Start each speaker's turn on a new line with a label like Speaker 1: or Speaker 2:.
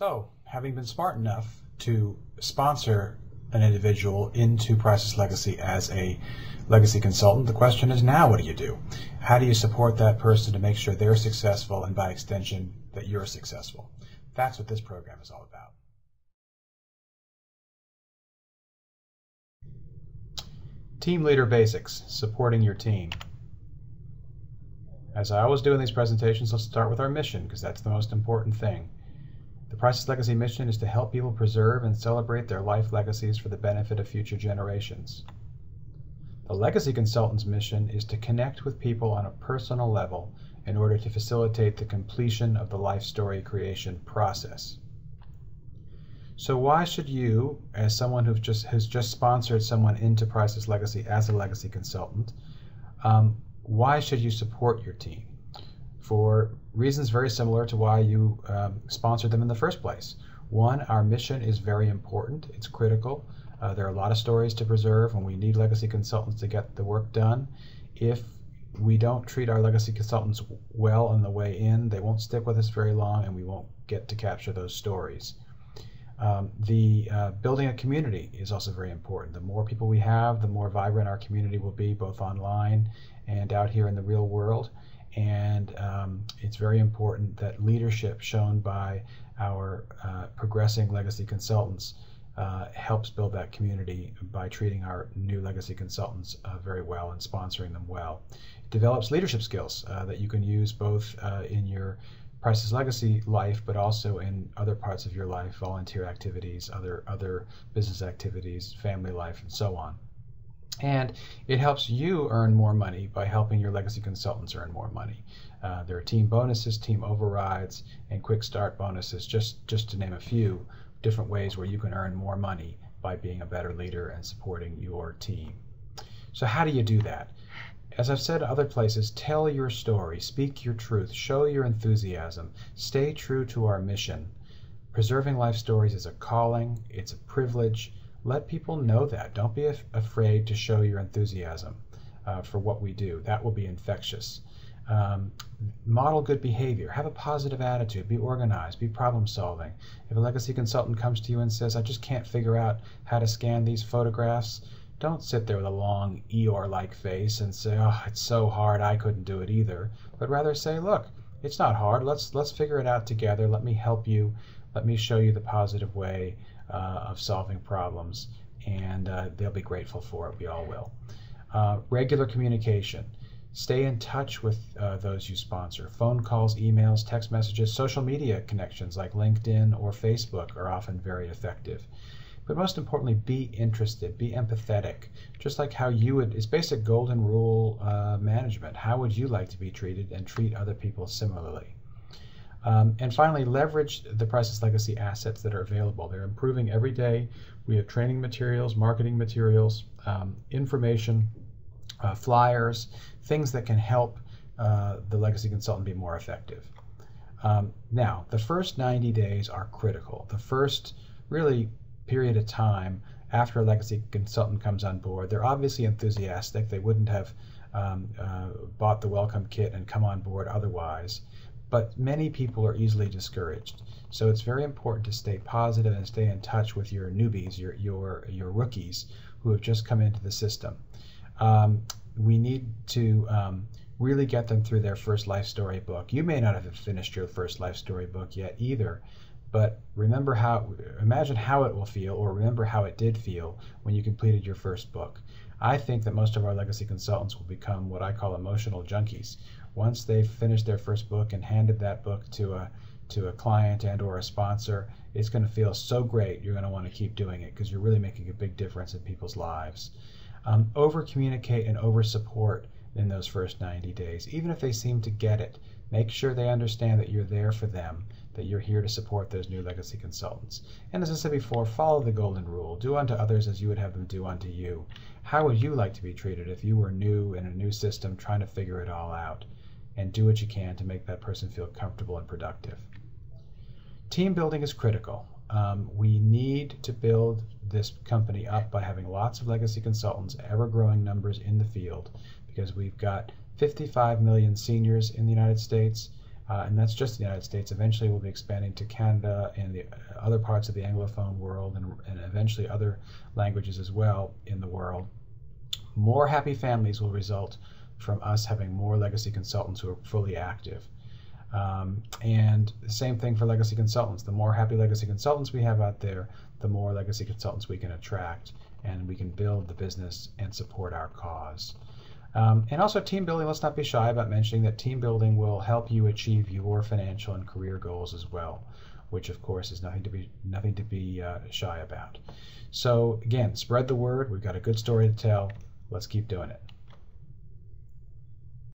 Speaker 1: So, having been smart enough to sponsor an individual into Priceless Legacy as a legacy consultant, the question is now what do you do? How do you support that person to make sure they're successful and by extension that you're successful? That's what this program is all about. Team leader basics, supporting your team. As I always do in these presentations, let's start with our mission because that's the most important thing. The Priceless Legacy mission is to help people preserve and celebrate their life legacies for the benefit of future generations. The Legacy Consultant's mission is to connect with people on a personal level in order to facilitate the completion of the life story creation process. So why should you, as someone who's just sponsored someone into Priceless Legacy as a legacy consultant, why should you support your team? For reasons very similar to why you sponsored them in the first place. One, our mission is very important. It's critical. There are a lot of stories to preserve, and we need legacy consultants to get the work done. If we don't treat our legacy consultants well on the way in, they won't stick with us very long, and we won't get to capture those stories. Building a community is also very important. The more people we have, the more vibrant our community will be, both online and out here in the real world. And it's very important that leadership shown by our progressing legacy consultants helps build that community by treating our new legacy consultants very well and sponsoring them well. It develops leadership skills that you can use both in your Priceless Legacy life, but also in other parts of your life, volunteer activities, other business activities, family life, and so on. And it helps you earn more money by helping your legacy consultants earn more money. There are team bonuses, team overrides, and quick start bonuses, just to name a few different ways where you can earn more money by being a better leader and supporting your team. So how do you do that? As I've said other places, tell your story, speak your truth, show your enthusiasm, stay true to our mission. Preserving life stories is a calling, it's a privilege. Let people know that. Don't be afraid to show your enthusiasm for what we do. That will be infectious. Model good behavior. Have a positive attitude. Be organized. Be problem solving. If a legacy consultant comes to you and says, I just can't figure out how to scan these photographs, don't sit there with a long Eeyore-like face and say, oh, it's so hard, I couldn't do it either. But rather say, look, it's not hard. Let's figure it out together. Let me help you. Let me show you the positive way of solving problems, and they'll be grateful for it. We all will. Regular communication. Stay in touch with those you sponsor. Phone calls, emails, text messages, social media connections like LinkedIn or Facebook are often very effective. But most importantly, be interested, be empathetic. Just like how you would, it's basic golden rule management. How would you like to be treated, and treat other people similarly? And finally, leverage the Priceless Legacy assets that are available. They're improving every day. We have training materials, marketing materials, information, flyers, things that can help the legacy consultant be more effective. Now, the first 90 days are critical. The first really period of time after a legacy consultant comes on board, they're obviously enthusiastic. They wouldn't have bought the welcome kit and come on board otherwise. But many people are easily discouraged. So it's very important to stay positive and stay in touch with your newbies, your rookies who have just come into the system. We need to really get them through their first life story book. You may not have finished your first life story book yet either, but imagine how it will feel, or remember how it did feel when you completed your first book. I think that most of our legacy consultants will become what I call emotional junkies. Once they've finished their first book and handed that book to a client and or a sponsor, it's going to feel so great you're going to want to keep doing it because you're really making a big difference in people's lives. Over-communicate and over-support in those first 90 days. Even if they seem to get it, make sure they understand that you're there for them, that you're here to support those new legacy consultants. And as I said before, follow the golden rule. Do unto others as you would have them do unto you. How would you like to be treated if you were new in a new system trying to figure it all out? And do what you can to make that person feel comfortable and productive. Team building is critical. We need to build this company up by having lots of legacy consultants, ever-growing numbers in the field, because we've got 55 million seniors in the United States, and that's just the United States. Eventually we'll be expanding to Canada and the other parts of the Anglophone world, and eventually other languages as well in the world. More happy families will result from us having more legacy consultants who are fully active. And the same thing for legacy consultants. The more happy legacy consultants we have out there, the more legacy consultants we can attract, and we can build the business and support our cause. And also team building, let's not be shy about mentioning that team building will help you achieve your financial and career goals as well, which of course is nothing to be shy about. So again, spread the word. We've got a good story to tell. Let's keep doing it.